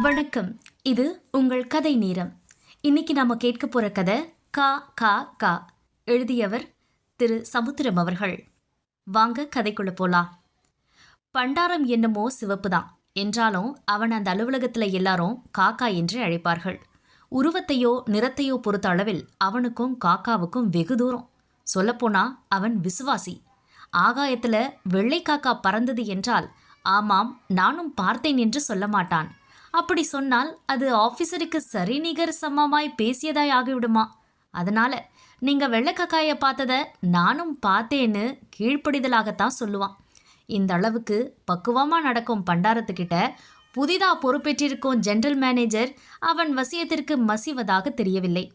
வணக்கம். இது உங்கள் கதை நேரம். இன்னைக்கு நாம கேட்க போற கதை கா கா கா. எழுதியவர் திரு சமுத்திரம் அவர்கள். வாங்க கதைக்குள்ள போலாம். பண்டாரம் என்னமோ சிவப்புதான் என்றாலும் அவன் அந்த அலுவலகத்துல எல்லாரும் காக்கா என்று அழைப்பார்கள். உருவத்தையோ நிறத்தையோ பொறுத்த அளவில் அவனுக்கும் காக்காவுக்கும் வெகு தூரம். சொல்லப்போனா அவன் விசுவாசி. ஆகாயத்துல வெள்ளை காக்கா பறந்தது என்றால் ஆமாம் நானும் பார்த்தேன் என்று சொல்ல மாட்டான். அப்படி சொன்னால் அது ஆபீசருக்கு சரிநிகர் சமமாய் பேசியதாய் ஆகிவிடுமா? அதனால நீங்க வெள்ளைக்காக்காய பார்த்தத நானும் பார்த்தேன்னு கீழ்ப்படிதலாகத்தான் சொல்லுவான். இந்த அளவுக்கு பக்குவமா நடக்கும் பண்டாரத்துக்கிட்ட புதிதா பொறுப்பேற்றிருக்கும் ஜெனரல் மேனேஜர் அவன் வசியத்திற்கு மசிவதாக தெரியவில்லை.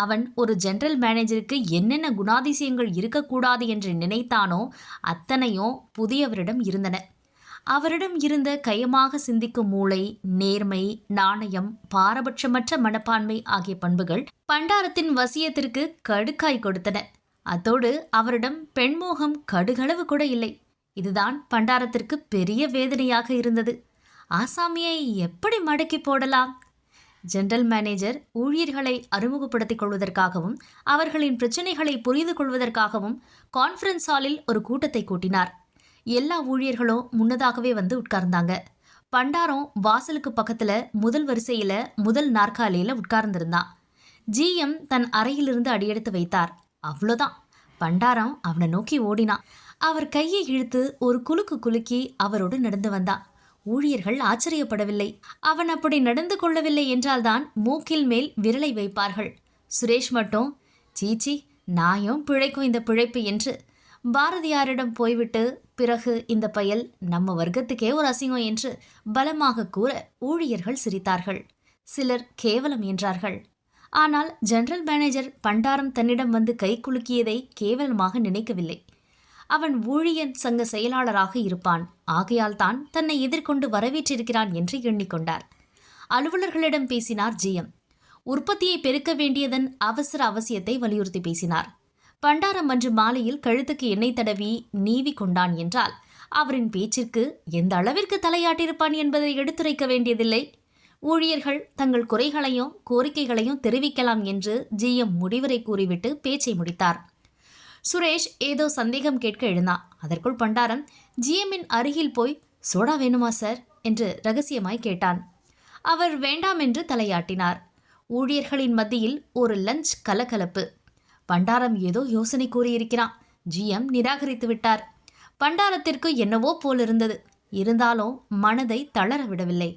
அவன் ஒரு ஜெனரல் மேனேஜருக்கு என்னென்ன குணாதிசயங்கள் இருக்கக்கூடாது என்று நினைத்தானோ அத்தனையும் புதியவரிடம் இருந்தன. அவரிடம் இருந்த கயமாக சிந்திக்கும் மூளை, நேர்மை, நாணயம், பாரபட்சமற்ற மனப்பான்மை ஆகிய பண்புகள் பண்டாரத்தின் வசியத்திற்கு கடுக்காய் கொடுத்தன. அத்தோடு அவரிடம் பெண்மோகம் கடுகளவு கூட இல்லை. இதுதான் பண்டாரத்திற்கு பெரிய வேதனையாக இருந்தது. ஆசாமியை எப்படி மடக்கி போடலாம்? ஜெனரல் மேனேஜர் ஊழியர்களை அறிமுகப்படுத்திக் கொள்வதற்காகவும் அவர்களின் பிரச்சனைகளை புரிந்து கொள்வதற்காகவும் கான்ஃபரன்ஸ் ஹாலில் ஒரு கூட்டத்தை கூட்டினார். எல்லா ஊழியர்களும் முன்னதாகவே வந்து உட்கார்ந்தாங்க. பண்டாரம் வாசலுக்கு பக்கத்துல முதல் வரிசையில முதல் நாற்காலியில உட்கார்ந்திருந்தான். ஜிஎம் தன் அறையிலிருந்து அடியெடுத்து வைத்தார். அவ்வளோதான். பண்டாரம் அவனை நோக்கி ஓடினான். அவர் கையை இழுத்து ஒரு குலுக்கு குலுக்கி அவரோடு நடந்து வந்தான். ஊழியர்கள் ஆச்சரியப்படவில்லை. அவன் அப்படி நடந்து கொள்ளவில்லை என்றால்தான் மூக்கில் மேல் விரலை வைப்பார்கள். சுரேஷ் மட்டும் சீச்சி நாயும் பிழைக்கும் இந்த பிழைப்பு என்று பாரதியாரிடம் போய்விட்டு பிறகு இந்த பயல் நம்ம வர்க்கத்துக்கே ஒரு அசிங்கம் என்று பலமாக கூற ஊழியர்கள் சிரித்தார்கள். சிலர் கேவலம் என்றார்கள். ஆனால் ஜெனரல் மேனேஜர் பண்டாரம் தன்னிடம் வந்து கை குலுக்கியதை கேவலமாக நினைக்கவில்லை. அவன் ஊழியன் சங்க செயலாளராக இருப்பான். ஆகையால் தான் தன்னை எதிர்கொண்டு வரவேற்றிருக்கிறான் என்று எண்ணிக்கொண்டார். அலுவலர்களிடம் பேசினார் ஜிஎம். உற்பத்தியை பெருக்க வேண்டியதன் அவசியத்தை வலியுறுத்தி பேசினார். பண்டாரம் அன்று மாலையில் கழுத்துக்கு எண்ணெய் தடவி நீவி கொண்டான் என்றால் அவரின் பேச்சிற்கு எந்த அளவிற்கு தலையாட்டிருப்பான் என்பதை எடுத்துரைக்க வேண்டியதில்லை. ஊழியர்கள் தங்கள் குறைகளையும் கோரிக்கைகளையும் தெரிவிக்கலாம் என்று ஜிஎம் முடிவுரை கூறிவிட்டு பேச்சை முடித்தார். சுரேஷ் ஏதோ சந்தேகம் கேட்க எழுந்தான். அதற்குள் பண்டாரம் ஜிஎம்மின் அருகில் போய் சோடா வேணுமா சார் என்று ரகசியமாய் கேட்டான். அவர் வேண்டாம் என்று தலையாட்டினார். ஊழியர்களின் மத்தியில் ஒரு லஞ்ச் கலகலப்பு. பண்டாரம் ஏதோ யோசனை கூறியிருக்கிறான். ஜிஎம் நிராகரித்து விட்டார். பண்டாரத்திற்கு என்னவோ போலிருந்தது. இருந்தாலும் மனதை தளர விடவில்லை.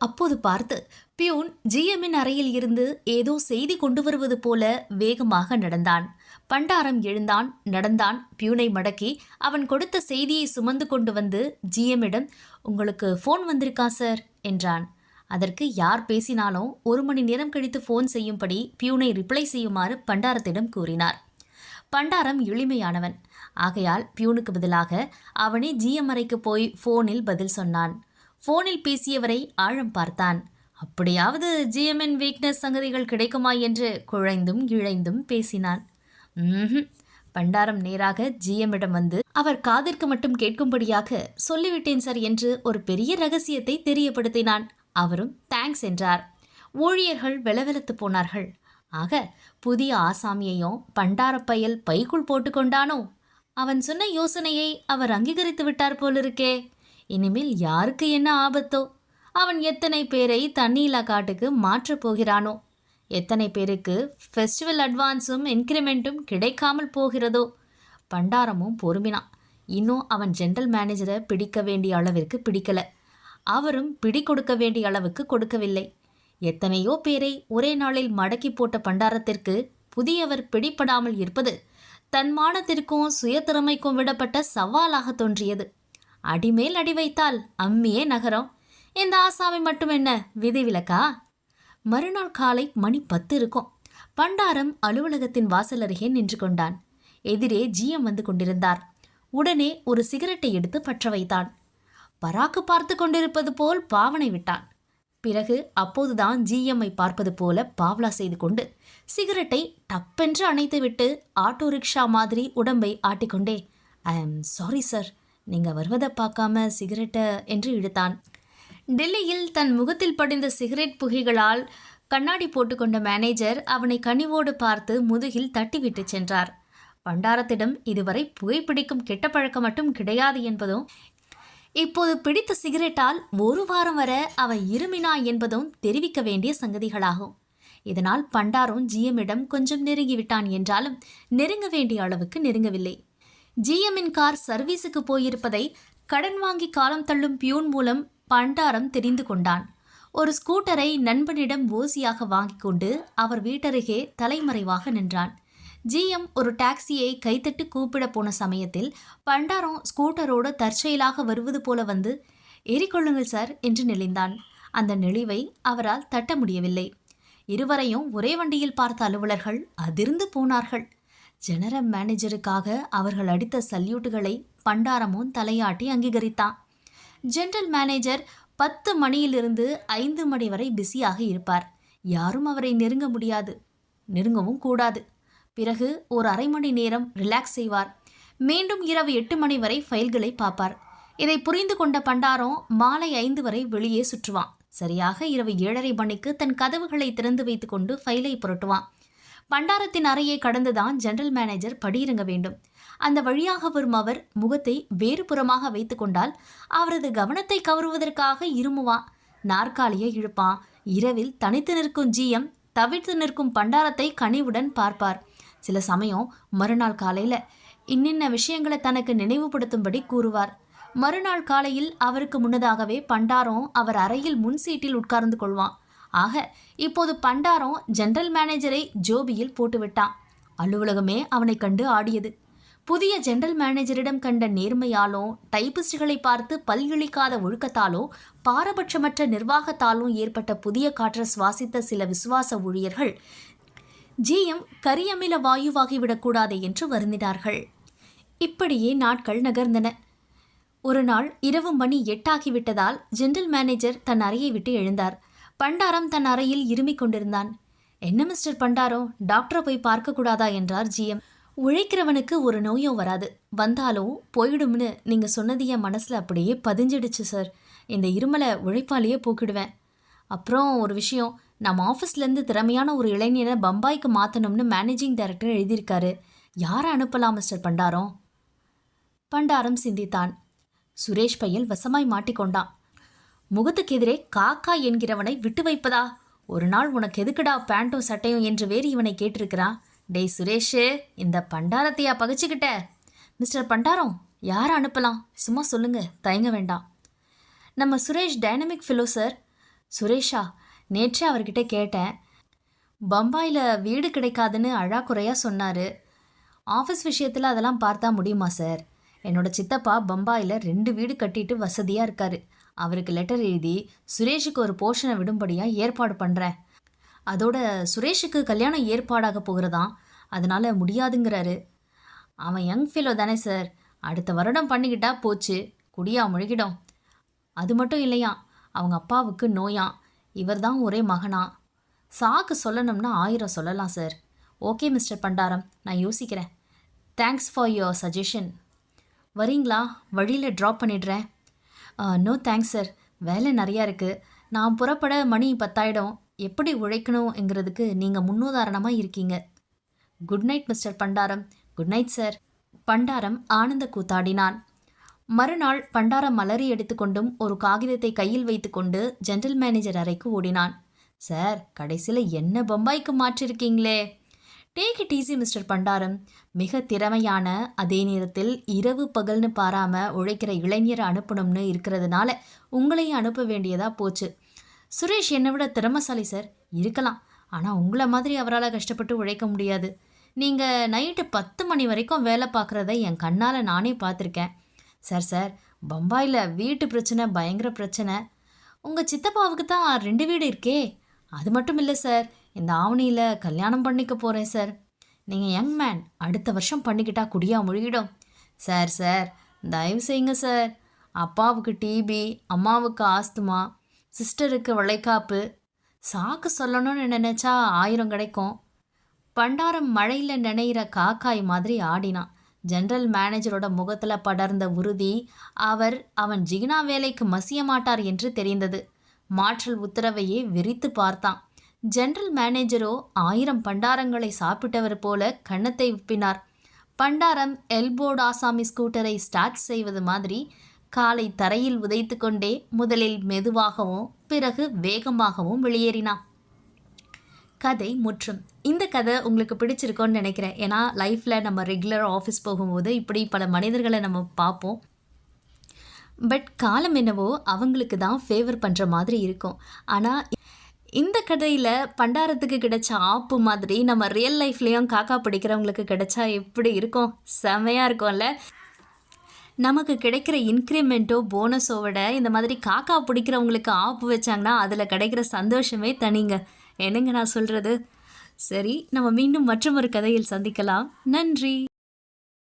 அப்போது பார்த்து பியூன் ஜிஎம்மின் அறையில் இருந்து ஏதோ செய்தி கொண்டு வருவது போல வேகமாக நடந்தான். பண்டாரம் எழுந்தான், நடந்தான். பியூனை மடக்கி அவன் கொடுத்த செய்தியை சுமந்து கொண்டு வந்து ஜிஎம்மிடம் உங்களுக்கு ஃபோன் வந்திருக்கா சார் என்றான். அதற்கு யார் பேசினாலும் 1 மணி நேரம் கழித்து ஃபோன் செய்யும்படி பியூனை ரிப்ளை செய்யுமாறு பண்டாரத்திடம் கூறினார். பண்டாரம் எளிமையானவன். ஆகையால் பியூனுக்கு பதிலாக அவனே ஜிஎம் அறைக்கு போய் ஃபோனில் பதில் சொன்னான். ஃபோனில் பேசியவரை ஆழம் பார்த்தான். அப்படியாவது ஜிஎம்மின் வீக்னஸ் சங்கதிகள் கிடைக்குமா என்று குழைந்தும் இழைந்தும் பேசினான். பண்டாரம் நேராக ஜிஎம்மிடம் வந்து அவர் காதிற்கு மட்டும் கேட்கும்படியாக சொல்லிவிட்டேன் சார் என்று ஒரு பெரிய ரகசியத்தை தெரியப்படுத்தினான். அவரும் தேங்க்ஸ் என்றார். ஊழியர்கள் வெலவெலத்து போனார்கள். ஆக புதிய ஆசாமியையும் பண்டாரப்பயல் பைக்குள் போட்டுக்கொண்டானோ? அவன் சொன்ன யோசனையை அவர் அங்கீகரித்து விட்டார் போலிருக்கே. இனிமேல் யாருக்கு என்ன ஆபத்தோ? அவன் எத்தனை பேரை தண்ணீலா காட்டுக்கு மாற்றப் போகிறானோ? எத்தனை பேருக்கு ஃபெஸ்டிவல் அட்வான்ஸும் இன்க்ரிமெண்ட்டும் கிடைக்காமல் போகிறதோ? பண்டாரமும் பொறுமினான். இன்னும் அவன் ஜெனரல் மேனேஜரை பிடிக்க வேண்டிய அளவிற்கு பிடிக்கல. அவரும் பிடி கொடுக்க வேண்டிய அளவுக்கு கொடுக்கவில்லை. எத்தனையோ பேரை ஒரே நாளில் மடக்கி போட்ட பண்டாரத்திற்கு புதியவர் பிடிப்படாமல் இருப்பது தன்மானத்திற்கும் சுயத்திறமைக்கும் விடப்பட்ட சவாலாக தோன்றியது. அடிமேல் அடி வைத்தால் அம்மியே நகரம். இந்த ஆசாமி மட்டும் என்ன விதிவிலக்கா? மறுநாள் காலை மணி 10 இருக்கும். பண்டாரம் அலுவலகத்தின் வாசல் அருகே நின்று கொண்டான். எதிரே ஜிஎம் வந்து கொண்டிருந்தார். உடனே ஒரு சிகரெட்டை எடுத்து பற்ற வைத்தான். பராக்கு பார்த்து கொண்டிருப்பது போல் பாவனை விட்டான். பிறகு அப்போதுதான் ஜிஎம்ஐ பார்ப்பது போல பாவலா செய்து கொண்டு சிகரெட்டை டப்பென்று அணைத்துவிட்டு ஆட்டோ ரிக்ஷா மாதிரி உடம்பை ஆட்டிக்கொண்டே ஐ எம் சாரி சார், நீங்கள் வருவதை பார்க்காம சிகரெட்டை என்று இழுத்தான். டெல்லியில் தன் முகத்தில் படிந்த சிகரெட் புகைகளால் கண்ணாடி போட்டுக்கொண்ட மேனேஜர் அவனை கனிவோடு பார்த்து முதுகில் தட்டிவிட்டு சென்றார். பண்டாரத்திடம் இதுவரை புகைப்பிடிக்கும் கெட்ட பழக்கம் மட்டும் கிடையாது என்பதும், இப்போது பிடித்த சிகரெட்டால் ஒரு வாரம் வர அவன் இருமினா என்பதும் தெரிவிக்க வேண்டிய சங்கதிகளாகும். இதனால் பண்டாரம் ஜிஎம்மிடம் கொஞ்சம் நெருங்கிவிட்டான் என்றாலும் நெருங்க வேண்டிய அளவுக்கு நெருங்கவில்லை. ஜிஎம்மின் கார் சர்வீஸுக்கு போயிருப்பதை கடன் வாங்கி காலம் தள்ளும் பியூன் மூலம் பண்டாரம் தெரிந்து கொண்டான். ஒரு ஸ்கூட்டரை நண்பனிடம் ஓசியாக வாங்கி கொண்டு அவர் வீட்டருகே தலைமறைவாக நின்றான். ஜிஎம் ஒரு டாக்ஸியை கைத்தட்டு கூப்பிட போன சமயத்தில் பண்டாரம் ஸ்கூட்டரோடு தற்செயலாக வருவது போல வந்து ஏறிக்கொள்ளுங்கள் சார் என்று நெளிந்தான். அந்த நெளிவை அவரால் தட்ட முடியவில்லை. இருவரையும் ஒரே வண்டியில் பார்த்த அலுவலர்கள் அதிர்ந்து போனார்கள். ஜெனரல் மேனேஜருக்காக அவர்கள் அடித்த சல்யூட்டுகளை பண்டாரமும் தலையாட்டி அங்கீகரித்தான். ஜெனரல் மேனேஜர் 10 மணியிலிருந்து 5 மணி வரை பிஸியாக இருப்பார். யாரும் அவரை நெருங்க முடியாது, நெருங்கவும் கூடாது. பிறகு ஒரு அரை மணி நேரம் ரிலாக்ஸ் செய்வார். மீண்டும் இரவு 8 மணி வரை ஃபைல்களை பார்ப்பார். இதை புரிந்து கொண்ட பண்டாரம் மாலை 5 வரை வெளியே சுற்றுவான். சரியாக இரவு 7:30 மணிக்கு தன் கதவுகளை திறந்து வைத்து கொண்டு ஃபைலை புரட்டுவான். பண்டாரத்தின் அறையை கடந்துதான் ஜெனரல் மேனேஜர் படியிறங்க வேண்டும். அந்த வழியாக வரும் அவர் முகத்தை வேறு புறமாக வைத்து கொண்டால் அவரது கவனத்தை கவருவதற்காக இருமுவான், நாற்காலியை இழுப்பான். இரவில் தனித்து நிற்கும் ஜிஎம் தவிர்த்து நிற்கும் பண்டாரத்தை கனிவுடன் பார்ப்பார். சில சமயம் மறுநாள் காலையில் இன்னின்ன விஷயங்களை தனக்கு நினைவுபடுத்தும்படி கூறுவார். மறுநாள் காலையில் அவருக்கு முன்னதாகவே பண்டாரம் அவர் அறையில் முன் சீட்டில் உட்கார்ந்து கொள்வான். ஆக இப்போது பண்டாரம் ஜெனரல் மேனேஜரை ஜோபியில் போட்டுவிட்டான். அலுவலகமே அவனை கண்டு ஆடியது. புதிய ஜெனரல் மேனேஜரிடம் கண்ட நேர்மையாலோ, டைபிஸ்டுகளை பார்த்து பல்கிழிக்காத ஒழுக்கத்தாலோ, பாரபட்சமற்ற நிர்வாகத்தாலும் ஏற்பட்ட புதிய காற்றை சுவாசித்த சில விசுவாச ஊழியர்கள் ஜிஎம் கரியமில வாயுவாகிவிடக்கூடாது என்று வருந்தினார்கள். இப்படியே நாட்கள் நகர்ந்தன. ஒரு நாள் இரவு மணி 8 ஆகிவிட்டதால் ஜெனரல் மேனேஜர் தன் அறையை விட்டு எழுந்தார். பண்டாரம் தன் அறையில் இருமிக் கொண்டிருந்தான். என்ன மிஸ்டர் பண்டாரம், டாக்டரை போய் பார்க்கக்கூடாதா என்றார் ஜிஎம். உழைக்கிறவனுக்கு ஒரு நோயும் வராது, வந்தாலும் போயிடும்னு நீங்கள் சொன்னது என் மனசில் அப்படியே பதிஞ்சிடுச்சு சார். இந்த இருமலை உழைப்பாலேயே போக்கிடுவேன். அப்புறம் ஒரு விஷயம், நம்ம ஆஃபீஸ்லேருந்து திறமையான ஒரு இளைஞரை பம்பாய்க்கு மாற்றணும்னு மேனேஜிங் டைரக்டர் எழுதியிருக்காரு. யாரை அனுப்பலாம் மிஸ்டர் பண்டாரம்? பண்டாரம் சிந்தித்தான். சுரேஷ் பையல் வசமாய் மாட்டிக்கொண்டான். முகத்துக்கு எதிரே காக்கா என்கிறவனை விட்டு வைப்பதா? ஒரு நாள் உனக்கு எதுக்குடா பேண்ட்டும் சட்டையும் என்று வேறு இவனை கேட்டிருக்கிறான். டேய் சுரேஷு, இந்த பண்டாரத்தையா பகிச்சுக்கிட்ட? மிஸ்டர் பண்டாரம், யாரை அனுப்பலாம்? சும்மா சொல்லுங்க, தயங்க வேண்டாம். நம்ம சுரேஷ் டைனமிக் ஃபிலோ சார். சுரேஷா? நேற்றே அவர்கிட்ட கேட்டேன். பம்பாயில் வீடு கிடைக்காதுன்னு அழாக்குறையாக சொன்னார். ஆஃபீஸ் விஷயத்தில் அதெல்லாம் பார்த்தா முடியுமா சார்? என்னோட சித்தப்பா பம்பாயில் 2 வீடு கட்டிட்டு வசதியாக இருக்கார். அவருக்கு லெட்டர் எழுதி சுரேஷுக்கு ஒரு போர்ஷனை விடும்படியாக ஏற்பாடு பண்ணுறேன். அதோட சுரேஷுக்கு கல்யாணம் ஏற்பாடாக போகிறதாம், அதனால் முடியாதுங்கிறாரு. அவன் யங் ஃபெலோ தானே சார், அடுத்த வருடம் பண்ணிக்கிட்டா போச்சு, குடியா முழுகிடும். அது மட்டும் இல்லையா, அவங்க அப்பாவுக்கு நோயாம், இவர் தான் ஒரே மகனா. சாக்கு சொல்லணும்னா 1000 சொல்லலாம் சார். ஓகே மிஸ்டர் பண்டாரம், நான் யோசிக்கிறேன். Thanks for your suggestion. வரீங்களா? வழியில் ட்ராப் பண்ணிடுறேன். நோ தேங்க்ஸ் சார், வேலை நிறையா இருக்குது. நான் புறப்பட மணி 10 ஆயிடும். எப்படி உழைக்கணுங்கிறதுக்கு நீங்கள் முன்னுதாரணமாக இருக்கீங்க. குட் நைட் மிஸ்டர் பண்டாரம். Good night sir. பண்டாரம் ஆனந்த கூத்தாடினான். மறுநாள் பண்டாரம் மலரி எடுத்துக்கொண்டும் ஒரு காகிதத்தை கையில் வைத்துக்கொண்டு ஜெனரல் மேனேஜர் அறைக்கு ஓடினான். சார், கடைசியில் என்ன பம்பாய்க்கு மாற்றிருக்கீங்களே. டேக் இட் ஈஸி மிஸ்டர் பண்டாரம். மிக திறமையான, அதே நேரத்தில் இரவு பகல்னு பாராமல் உழைக்கிற இளைஞரை அனுப்பணும்னு இருக்கிறதுனால உங்களையும் அனுப்ப வேண்டியதாக போச்சு. சுரேஷ் என்னை விட திறமைசாலி சார். இருக்கலாம், ஆனால் உங்களை மாதிரி அவரால் கஷ்டப்பட்டு உழைக்க முடியாது. நீங்கள் நைட்டு 10 மணி வரைக்கும் வேலை பார்க்குறத என் கண்ணால் நானே பார்த்துருக்கேன். சார், பம்பாயில் வீட்டு பிரச்சனை பயங்கர பிரச்சனை. உங்கள் சித்தப்பாவுக்கு தான் 2 வீடு இருக்கே. அது மட்டும் இல்லை சார், இந்த ஆவணியில் கல்யாணம் பண்ணிக்க போகிறேன் சார். நீங்கள் யங் மேன், அடுத்த வருஷம் பண்ணிக்கிட்டா குடியா முழுகிடும். சார் தயவு செய்யுங்க சார். அப்பாவுக்கு டிபி, அம்மாவுக்கு ஆஸ்துமா, சிஸ்டருக்கு வளைகாப்பு. சாக்கு சொல்லணும்னு நினச்சா 1000 கிடைக்கும். பண்டாரம் மழையில் நினைகிற காக்காய் மாதிரி ஆடினான். ஜெனரல் மேனேஜரோட முகத்தில் படர்ந்த உறுதி அவன் ஜீனா வேலைக்கு மசிய மாட்டார் என்று தெரிந்தது. மாற்றல் உத்தரவையே விரித்து பார்த்தான். ஜெனரல் மேனேஜரோ 1000 பண்டாரங்களை சாப்பிட்டவர் போல கன்னத்தை உப்பினார். பண்டாரம் எல்போர்ட் ஆசாமி ஸ்கூட்டரை ஸ்டார்ட் செய்வது மாதிரி காலை தரையில் உதைத்து கொண்டே முதலில் மெதுவாகவும் பிறகு வேகமாகவும் வெளியேறினான். கதை முற்றும். இந்த கதை உங்களுக்கு பிடிச்சிருக்கோன்னு நினைக்கிறேன். ஏன்னா லைஃப்பில் நம்ம ரெகுலராக ஆஃபீஸ் போகும்போது இப்படி பல மனிதர்களை நம்ம பார்ப்போம். பட் காலம் என்னவோ அவங்களுக்கு தான் ஃபேவர் பண்ணுற மாதிரி இருக்கும். ஆனால் இந்த கதையில் பண்டாரத்துக்கு கிடைச்ச ஆப்பு மாதிரி நம்ம ரியல் லைஃப்லேயும் காக்கா பிடிக்கிறவங்களுக்கு கிடைச்சா எப்படி இருக்கும்? செமையாக இருக்கும்ல. நமக்கு கிடைக்கிற இன்க்ரிமெண்ட்டோ போனஸோ விட இந்த மாதிரி காக்கா பிடிக்கிறவங்களுக்கு ஆப்பு வச்சாங்கன்னா அதில் கிடைக்கிற சந்தோஷமே தனிங்க. என்னங்க நான் சொல்கிறது? சரி, நம்ம மீண்டும் மற்றொரு கதையில் சந்திக்கலாம். நன்றி.